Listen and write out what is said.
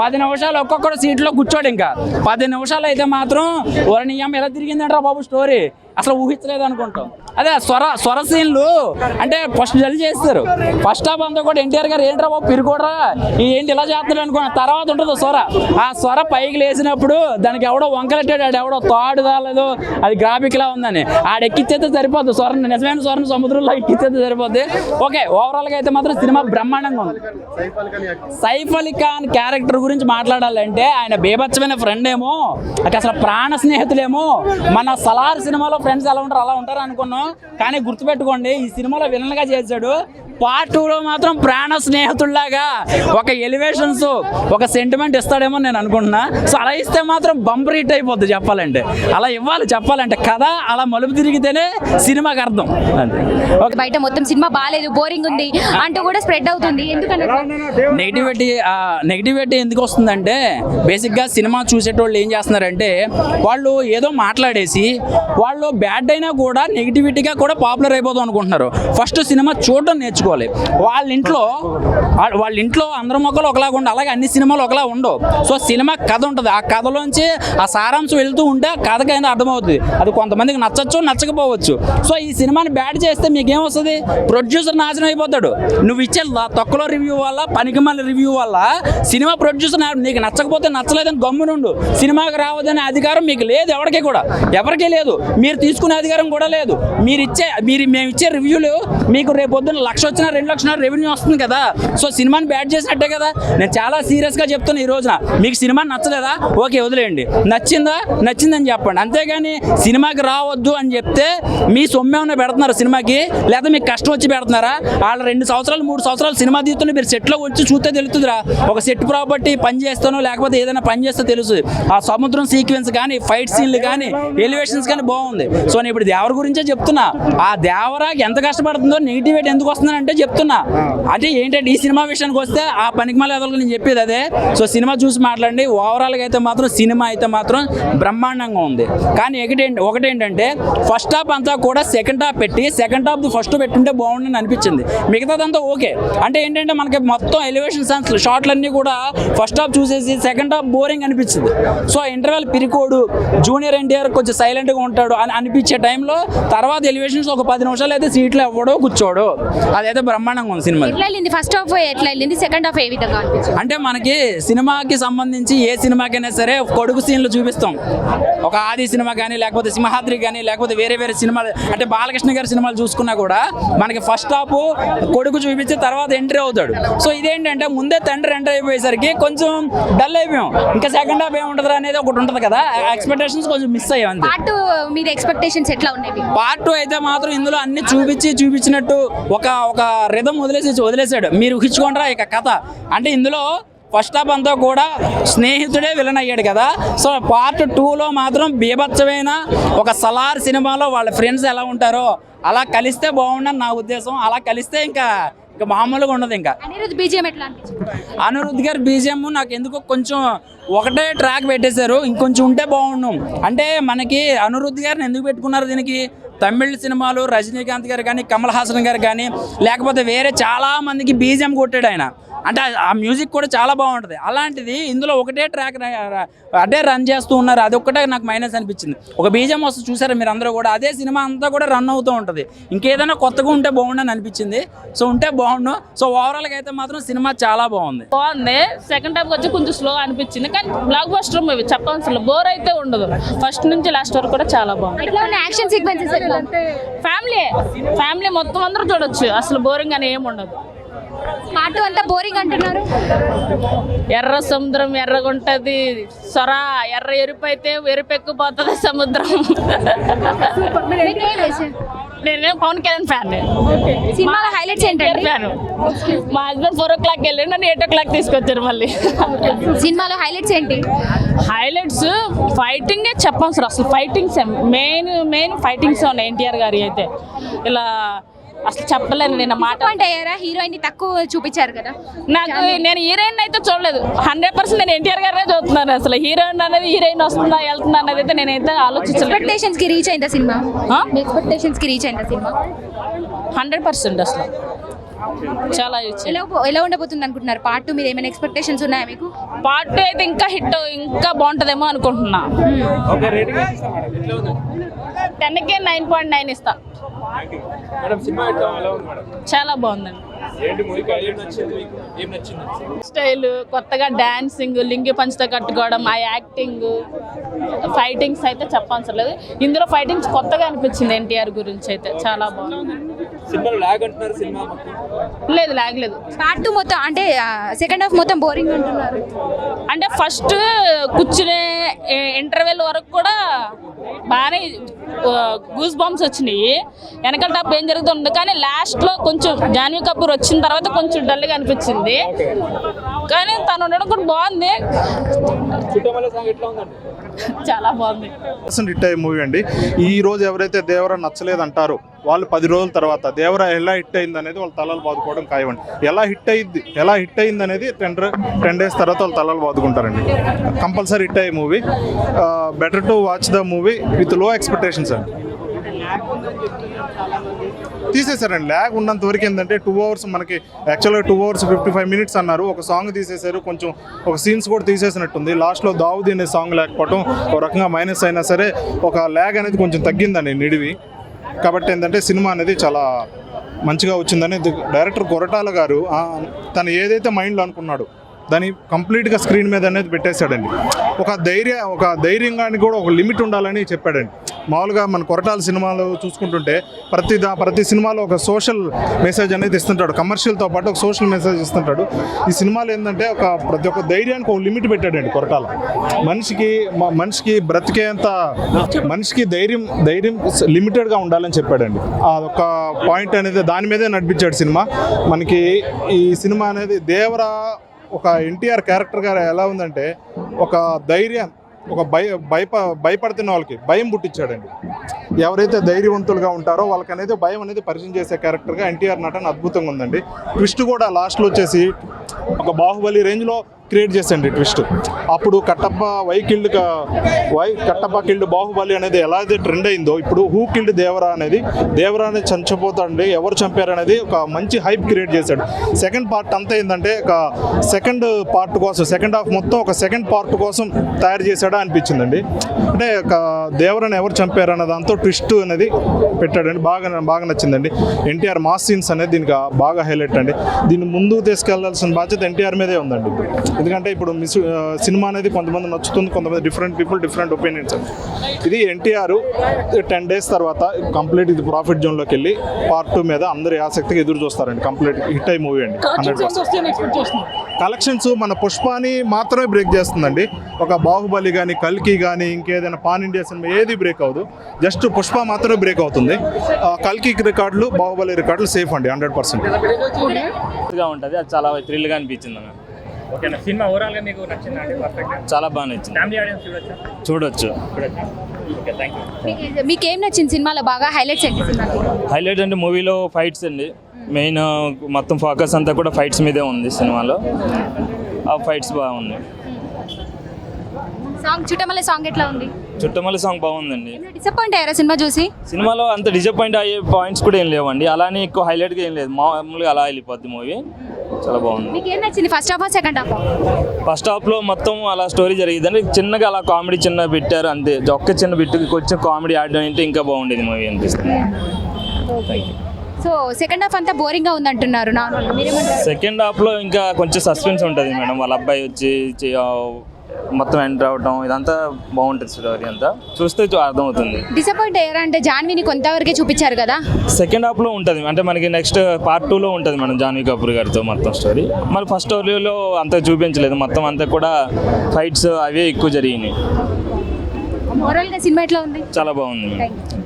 10 నిమిషాలు ఒక్కొక్కడు సీట్లో కూర్చోడు. ఇంకా 10 నిమిషాలు అయితే మాత్రం వరణీయం ఎలా తిరిగిందంటారా బాబు స్టోరీ, అసలు ఊహించలేదు అనుకుంటాం. అదే స్వర సీన్లు అంటే ఫస్ట్ జడ్జి చేస్తారు. ఫస్ట్ హాఫ్ అంతా కూడా ఎన్టీఆర్ గారు ఏంట్రా బాబు పిరుకోడరా ఏంటి ఇలా చేస్తాడు అనుకున్న తర్వాత ఉంటుంది స్వర. ఆ స్వర పైకి లేచినప్పుడు దానికి ఎవడో వంకలెట్టాడు, ఆడు ఎవడో తాడు కాలేదు, అది గ్రాఫిక్ లా ఉందని ఆడెక్కిచ్చేస్తే సరిపోద్ది. స్వరం నిజమైన స్వరం సముద్రంలో ఎక్కిచ్చేస్తే సరిపోద్ది. ఓకే, ఓవరాల్ గా అయితే మాత్రం సినిమా బ్రహ్మాండంగా ఉంది. సైఫ్ అలీ ఖాన్ క్యారెక్టర్ గురించి మాట్లాడాలంటే ఆయన బేభత్సమైన ఫ్రెండ్ ఏమో, అసలు ప్రాణ స్నేహితులేమో. మన సలార్ సినిమాలో ఫ్రెండ్స్ ఎలా ఉంటారు అలా ఉంటారు అనుకున్నాం, కానీ గుర్తుపెట్టుకోండి ఈ సినిమాలో విలన్ గా చేశాడు. పార్ట్ 2లో మాత్రం ప్రాణ స్నేహితుల్లాగా ఒక ఎలివేషన్స్ ఒక సెంటిమెంట్ ఇస్తాడేమో నేను అనుకుంటున్నా. సో అలా ఇస్తే మాత్రం బంపర్ హిట్ అయిపోద్ది చెప్పాలంటే. అలా ఇవ్వాలి చెప్పాలంటే కథ అలా మలుపు తిరిగితేనే సినిమాకి అర్థం. అంతే. బయట మొత్తం సినిమా బాగాలేదు, బోరింగ్ ఉంది అంటూ కూడా స్ప్రెడ్ అవుతుంది. ఎందుకంటే నెగిటివిటీ ఎందుకు వస్తుందంటే బేసిక్గా సినిమా చూసేటోళ్ళు ఏం చేస్తున్నారంటే వాళ్ళు ఏదో మాట్లాడేసి వాళ్ళు బ్యాడ్ అయినా కూడా నెగిటివిటీగా కూడా పాపులర్ అయిపోదాం అనుకుంటున్నారు. ఫస్ట్ సినిమా చూడడం నేర్చుకోవాలి. వాళ్ళ ఇంట్లో అందరి మొక్కలు ఒకలాగా ఉండవు, అలాగే అన్ని సినిమాలు ఒకలా ఉండవు. సో సినిమా కథ ఉంటుంది, ఆ కథలోంచి ఆ సారాంశం వెళ్తూ ఉంటే ఆ కథకైనా అర్థమవుతుంది. అది కొంతమందికి నచ్చచ్చు నచ్చకపోవచ్చు. సో ఈ సినిమాని బ్యాడ్ చేస్తే మీకేమొస్తుంది, ప్రొడ్యూసర్ నాశనం అయిపోతాడు. నువ్వు ఇచ్చే తక్కువ రివ్యూ వల్ల పనికిమాల రివ్యూ వల్ల సినిమా ప్రొడ్యూసర్ నీకు నచ్చకపోతే నచ్చలేదని గమ్మునుండు. సినిమాకి రావద్దనే అధికారం మీకు లేదు, ఎవరికీ లేదు. మీరు తీసుకునే అధికారం కూడా లేదు. మేము ఇచ్చే రివ్యూలు మీకు రేపు పొద్దున్న 1,00,000 వచ్చినా 2 లక్షల రెవెన్యూ వస్తుంది కదా. సో సినిమాని బ్యాడ్ చేసినట్టే కదా. నేను చాలా సీరియస్గా చెప్తున్నా ఈ రోజున. మీకు సినిమా నచ్చలేదా, ఓకే వదిలేయండి. నచ్చిందని చెప్పండి. అంతేగాని సినిమాకి రావద్దు అని చెప్తే మీ సొమ్మేమన్నా పెడుతున్నారు సినిమాకి, లేదా మీకు కష్టం వచ్చి పెడుతున్నారా? వాళ్ళు 2 సంవత్సరాలు 3 సంవత్సరాలు సినిమా తీస్తున్నా మీరు సెట్లో వచ్చి చూస్తే తెలుస్తుందిరా. ఒక సెట్ ప్రాపర్టీ పని చేస్తానో లేకపోతే ఏదైనా పని చేస్తే తెలుస్తుంది. ఆ సముద్రం సీక్వెన్స్ కానీ ఫైట్ సీన్లు కానీ ఎలివేషన్స్ కానీ బాగుంది. సో నేను ఇప్పుడు దేవర గురించే చెప్తున్నా. ఆ దేవరాకి ఎంత కష్టపడుతుందో నెగిటివిటీ ఎందుకు వస్తుందంటే చెప్తున్నా. అంటే ఏంటంటే ఈ సినిమా విషయానికి వస్తే ఆ పనికిమాల ఎదలకు నేను చెప్పేది అదే. సో సినిమా చూసి మాట్లాడండి. ఓవరాల్గా అయితే మాత్రం సినిమా అయితే మాత్రం బ్రహ్మాండంగా ఉంది. కానీ ఒకటేంటంటే ఫస్ట్ హాఫ్ అంతా కూడా సెకండ్ హాఫ్ పెట్టి సెకండ్ హాఫ్ ఫస్ట్ పెట్టుంటే బాగుండని అనిపించింది. మిగతాదంతా ఓకే. అంటే ఏంటంటే మనకి మొత్తం ఎలివేషన్ సాంగ్స్ షార్ట్లన్నీ కూడా ఫస్ట్ హాఫ్ చూసేసి సెకండ్ హాఫ్ బోరింగ్ అనిపించింది. సో ఇంటర్వెల్ పిరికోడు జూనియర్ ఎన్టీఆర్ కొంచెం సైలెంట్గా ఉంటాడు అని అనిపించే టైంలో తర్వాత ఎలివేషన్స్ ఒక 10 నిమిషాలు అయితే సీట్లో ఎవడో కూర్చోడు. అదైతే బ్రహ్మాండంగా ఉంది సినిమా. ఫస్ట్ హాఫ్ ఎట్లా వెళ్ళింది, సెకండ్ హాఫ్ ఏ విధంగా అనిపించింది? అంటే మనకి సినిమాకి సంబంధించి ఏ సినిమాకైనా సరే కొడుకు సీన్లు చూపిస్తాం. ఒక ఆది సినిమా కానీ లేకపోతే సింహాద్రి కానీ లేకపోతే వేరే సినిమాలు అంటే బాలకృష్ణ గారి సినిమాలు చూసుకున్నా కూడా మనకి ఫస్ట్ హాఫ్ కొడుకు చూపించి తర్వాత ఎంట్రీ అవుతాడు. సో ఇదేంటంటే ముందే తండ్రి ఎంటర్ అయిపోయేసరికి కొంచెం డల్ అయిపోయాం. ఇంకా సెకండ్ హాఫ్ ఏముంటుంది అనేది ఒకటి ఉంటుంది కదా, ఎక్స్పెక్టేషన్స్ కొంచెం మిస్ అయ్యాం. అంతే. పార్ట్ 2 మీద ఎక్స్పెక్టేషన్స్ ఎట్లా ఉన్నాయి? పార్ట్ 2 అయితే మాత్రం ఇందులో అన్ని చూపించినట్టు ఒక రిథం వదిలేసాడు. మీరు ఊహించుకోండిరా ఇక కథ. అంటే ఇందులో ఫస్ట్ హాఫ్ అంతా కూడా స్నేహితుడే విలన్ అయ్యాడు కదా. సో పార్ట్ 2లో మాత్రం బీభత్సమైన ఒక సలార్ సినిమాలో వాళ్ళ ఫ్రెండ్స్ ఎలా ఉంటారో అలా కలిస్తే బాగుండని నా ఉద్దేశం. అలా కలిస్తే ఇంకా మామూలుగా ఉండదు. ఇంకా అనిరుద్ధ్ గారి బీజిఎం నాకు ఎందుకో కొంచెం ఒకటే ట్రాక్ పెట్టేశారు, ఇంకొంచెం ఉంటే బాగుండు. అంటే మనకి అనిరుద్ధ్ గారిని ఎందుకు పెట్టుకున్నారు దీనికి, తమిళ సినిమాలు రజనీకాంత్ గారు కానీ కమల్ హాసన్ గారు కానీ లేకపోతే వేరే చాలా మందికి బీజిఎం కొట్టాడు ఆయన. అంటే ఆ మ్యూజిక్ కూడా చాలా బాగుంటుంది. అలాంటిది ఇందులో ఒకటే ట్రాక్ అదే రన్ చేస్తూ ఉన్నారు. అదొక్కటే నాకు మైనస్ అనిపించింది. ఒక బీజిఎం వస్తే చూసారా మీరు అందరూ కూడా, అదే సినిమా అంతా కూడా రన్ అవుతూ ఉంటుంది. ఇంకేదైనా కొత్తగా ఉంటే బాగుండని అనిపించింది. సో ఉంటే బాగుండు. సో ఓవరాల్గా అయితే మాత్రం సినిమా చాలా బాగుంది. సెకండ్ హాఫ్ వచ్చి కొంచెం స్లో అనిపించింది, కానీ బ్లాక్ బస్టర్ మూవీ చెప్పాల్సిన బోర్ అయితే ఉండదు. ఫస్ట్ నుంచి లాస్ట్ వరకు కూడా చాలా బాగుంది. యాక్షన్ సీక్వెన్సెస్ ఫ్యామిలీ మొత్తం అందరూ చూడొచ్చు, అసలు బోరింగ్ అని ఏమి ఉండదు. పార్ట్ 2 అంతా బోరింగ్ అంటున్నారు. ఎర్ర సముద్రం ఎర్రగుంటది, సొర ఎర్ర ఎరుపు అయితే ఎరుపెక్కిపోతుంది సముద్రం. నేను పవన్ కళ్యాణ్ ఫ్యాన్. సినిమాలో హైలైట్స్ ఏంటంటే మా హస్బెండ్ 4 o'clock వెళ్ళి నన్ను 8 o'clock తీసుకొచ్చారు మళ్ళీ. సినిమాలో హైలైట్స్ ఏంటి? హైలైట్స్ ఫైటింగే చెప్పాల్సి అసలు ఫైటింగ్స్ మెయిన్ ఫైటింగ్స్ ఉన్నాయి ఎన్టీఆర్ గారి అయితే. ఇలా అసలు చెప్పలేను నేను మాట. అయ్యారా హీరోయిన్ తక్కువ చూపించారు కదా. నేను హీరోయిన్ అయితే చూడలేదు. 100% నేను ఎన్టీఆర్ గారే చూస్తున్నాను. అసలు హీరోయిన్ అనేది హీరోయిన్ వస్తుందా వెళ్తుందా అనేది అయితే నేనైతే ఆలోచించలేదు. ఎక్స్పెక్టేషన్స్ కి రీచ్ అయిందా సినిమా? 100% అసలు చాలా ఇచ్చింది. ఎలా ఉండబోతుంది అనుకుంటున్నారు? పార్ట్ 2 మీద ఏమైనా ఎక్స్పెక్టేషన్స్ ఉన్నాయా మీకు? పార్ట్ 2 అయితే ఇంకా హిట్, ఇంకా బాగుంటుందేమో అనుకుంటున్నా. 10కి 9.9 ఇస్తా. చాలా బాగుందండి. స్టైల్, కొత్తగా డాన్సింగ్, లింగి పంచతో కట్టుకోవడం, ఆ యాక్టింగ్, ఫైటింగ్స్ అయితే చెప్పవసరం లేదు. ఇందులో ఫైటింగ్స్ కొత్తగా అనిపించింది ఎన్టీఆర్ గురించి అయితే చాలా బాగుంది. లేదు లాగ్ లేదు. పార్ట్ 2 మొత్తం అంటే సెకండ్ హాఫ్ మొత్తం బోరింగ్ అంటున్నారు. అంటే ఫస్ట్ కూర్చునే ఇంటర్వెల్ వరకు కూడా బాగానే గూస్ బాంబ్స్ వచ్చినాయి. వెనకాల టాప్ ఏం జరుగుతుంది, కానీ లాస్ట్లో కొంచెం జాన్వీ కపూర్ వచ్చిన తర్వాత కొంచెం డల్గా అనిపించింది. కానీ తను ఉండడం కూడా బాగుంది, చాలా బాగుంది. హిట్ అయ్యే మూవీ అండి. ఈ రోజు ఎవరైతే దేవరా నచ్చలేదు అంటారో వాళ్ళు 10 రోజుల తర్వాత దేవరా ఎలా హిట్ అయింది అనేది వాళ్ళ తలలు బాదుకోవడం ఖాయమండి. ఎలా హిట్ అయింది అనేది 10 డేస్ తర్వాత వాళ్ళు తలలు బాదుకుంటారండి. కంపల్సరీ హిట్ అయ్యే movie. Better to watch the movie with లో ఎక్స్పెక్టేషన్స్ అండి. తీసేశారండి. ల్యాగ్ ఉన్నంత వరకు ఏంటంటే 2 hours మనకి యాక్చువల్గా 2 hours 55 minutes అన్నారు. ఒక సాంగ్ తీసేశారు, కొంచెం ఒక సీన్స్ కూడా తీసేసినట్టుంది. లాస్ట్లో దావుదీ అనే సాంగ్ లేకపోవడం ఒక రకంగా మైనస్ అయినా సరే ఒక ల్యాగ్ అనేది కొంచెం తగ్గిందండి నిడివి. కాబట్టి ఏంటంటే సినిమా అనేది చాలా మంచిగా వచ్చిందని డైరెక్టర్ కొరటాల గారు తను ఏదైతే మైండ్లో అనుకున్నాడు దాన్ని కంప్లీట్గా స్క్రీన్ మీద అనేది పెట్టేశాడండి. ఒక ధైర్యంగానికి కూడా ఒక లిమిట్ ఉండాలని చెప్పాడండి. మామూలుగా మన కొరటాల సినిమాలు చూసుకుంటుంటే ప్రతి సినిమాలో ఒక సోషల్ మెసేజ్ అనేది ఇస్తుంటాడు. కమర్షియల్తో పాటు ఒక సోషల్ మెసేజ్ ఇస్తుంటాడు. ఈ సినిమాలో ఏంటంటే ప్రతి ఒక్క ధైర్యానికి ఒక లిమిట్ పెట్టాడండి కొరటాల. మనిషికి బ్రతికేంత మనిషికి ధైర్యం లిమిటెడ్గా ఉండాలని చెప్పాడండి. అదొక పాయింట్ అనేది దాని మీదే నడిపించాడు సినిమా. మనకి ఈ సినిమా అనేది దేవరా ఒక ఎన్టీఆర్ క్యారెక్టర్ గారు ఎలా ఉందంటే ఒక ధైర్యం, ఒక భయపడుతున్న వాళ్ళకి భయం పుట్టించాడండి. ఎవరైతే ధైర్యవంతులుగా ఉంటారో వాళ్ళకి అనేది భయం అనేది పరిచయం చేసే క్యారెక్టర్గా ఎన్టీఆర్ నటన అద్భుతంగా ఉందండి. ట్విస్ట్ కూడా లాస్ట్లో వచ్చేసి ఒక బాహుబలి రేంజ్లో క్రియేట్ చేసండి ట్విస్ట్. అప్పుడు కట్టప్ప కిల్డ్ బాహుబలి అనేది ఎలా అయితే ట్రెండ్ అయిందో ఇప్పుడు హూ కిల్డ్ దేవరా అనేది చంచిపోతాడండి, ఎవరు చంపారు అనేది ఒక మంచి హైప్ క్రియేట్ చేశాడు. సెకండ్ పార్ట్ అంతా ఏంటంటే ఒక సెకండ్ హాఫ్ మొత్తం ఒక సెకండ్ పార్ట్ కోసం తయారు చేశాడా అనిపించిందండి. అంటే ఒక దేవరాని ఎవరు చంపారు అన్న దాంతో ట్విస్ట్ అనేది పెట్టాడండి. బాగా నచ్చిందండి. ఎన్టీఆర్ మాస్ సీన్స్ అనేది దీనికి బాగా హైలైట్ అండి. దీన్ని ముందుకు తీసుకెళ్లాల్సిన బాధ్యత ఎన్టీఆర్ మీదే ఉందండి. ఎందుకంటే ఇప్పుడు సినిమా అనేది కొంతమంది నచ్చుతుంది, కొంతమంది డిఫరెంట్ ఒపీనియన్స్. ఇది ఎన్టీఆర్ 10 days తర్వాత కంప్లీట్ ఇది ప్రాఫిట్ జోన్లోకి వెళ్ళి పార్ట్ 2 మీద అందరి ఆసక్తిగా ఎదురు చూస్తారండి. కంప్లీట్ హిట్ అయ్యే మూవీ అండి. 100% కలెక్షన్స్ మన పుష్పాని మాత్రమే బ్రేక్ చేస్తుందండి. ఒక బాహుబలి కానీ కల్కి కానీ ఇంకేదైనా పాన్ ఇండియా సినిమా ఏది బ్రేక్ అవ్వదు. జస్ట్ పుష్ప మాత్రమే బ్రేక్ అవుతుంది. కల్కి రికార్డులు, బాహుబలి రికార్డులు సేఫ్ అండి 100%. ఉంటుంది. అది చాలా థ్రిల్గా అనిపించింది అన్న. ఓకేనా, సినిమా ఓవరాల్గా మీకు నచ్చిందా అండి? పర్ఫెక్ట్, చాలా బాగా నచ్చింది. ఫ్యామిలీ ఆడియన్స్ చూడొచ్చు. Okay, thank you. మీకు ఏం నచ్చింది సినిమాలో బాగా? హైలైట్స్ ఏంటి సినిమాకి? హైలైట్ అంటే మూవీలో ఫైట్స్ అండి. మెయిన్ మొత్తం ఫోకస్ అంతా కూడా ఫైట్స్ మీదే ఉంది సినిమాలో. ఆ ఫైట్స్ బాగుంది. చుట్టమల్లె సాంగ్ ఎట్లా ఉంది? చుట్టమల్లి సాంగ్ బాగుందండి. డిసప్పాయింట్ అయ్యారా సినిమా చూసి? సినిమాలో అంత డిసప్పాయింట్ అయ్యే పాయింట్స్ కూడా ఏం లేవండి. అలానే ఎక్కువ హైలైట్గా ఏం లేదు, మామూలుగా అలా వెళ్ళిపోద్ది మూవీ. చాలా బాగుంది. మీకు ఏం నచ్చింది, first half second half? First హాఫ్లో మొత్తం అలా స్టోరీ జరిగిందండి. చిన్నగా అలా కామెడీ చిన్న పెట్టారు అంతే. ఒక్క చిన్న బిట్టుకి కొంచెం కామెడీ ఆడడం అంటే ఇంకా బాగుండేది మూవీ అనిపిస్తుంది. సో సెకండ్ హాఫ్ అంతా బోరింగ్ గా ఉంది అంటున్నారు. సెకండ్ హాఫ్లో ఇంకా కొంచెం సస్పెన్స్ ఉంటుంది మేడం. వాళ్ళ అబ్బాయి వచ్చి మొత్తం ఎంటర్ అవటం ఇదంతా బాగుంటుంది. స్టోరీ అంతా చూస్తే అర్థమవుతుంది. డిసప్పాయింట్ అయ్యారా అంటే జాన్వీని కొంతవరకే చూపించారు కదా? సెకండ్ హాఫ్లో ఉంటుంది, అంటే మనకి నెక్స్ట్ పార్ట్ 2లో ఉంటుంది మనం జాన్వీ కపూర్ గారితో మొత్తం స్టోరీ. మరి ఫస్ట్ స్టోరీలో అంత చూపించలేదు. మొత్తం అంతా కూడా ఫైట్స్ అవే ఎక్కువ జరిగినాయి. ఓవరాల్ గా సినిమా ఎట్లా ఉంది? చాలా బాగుంది.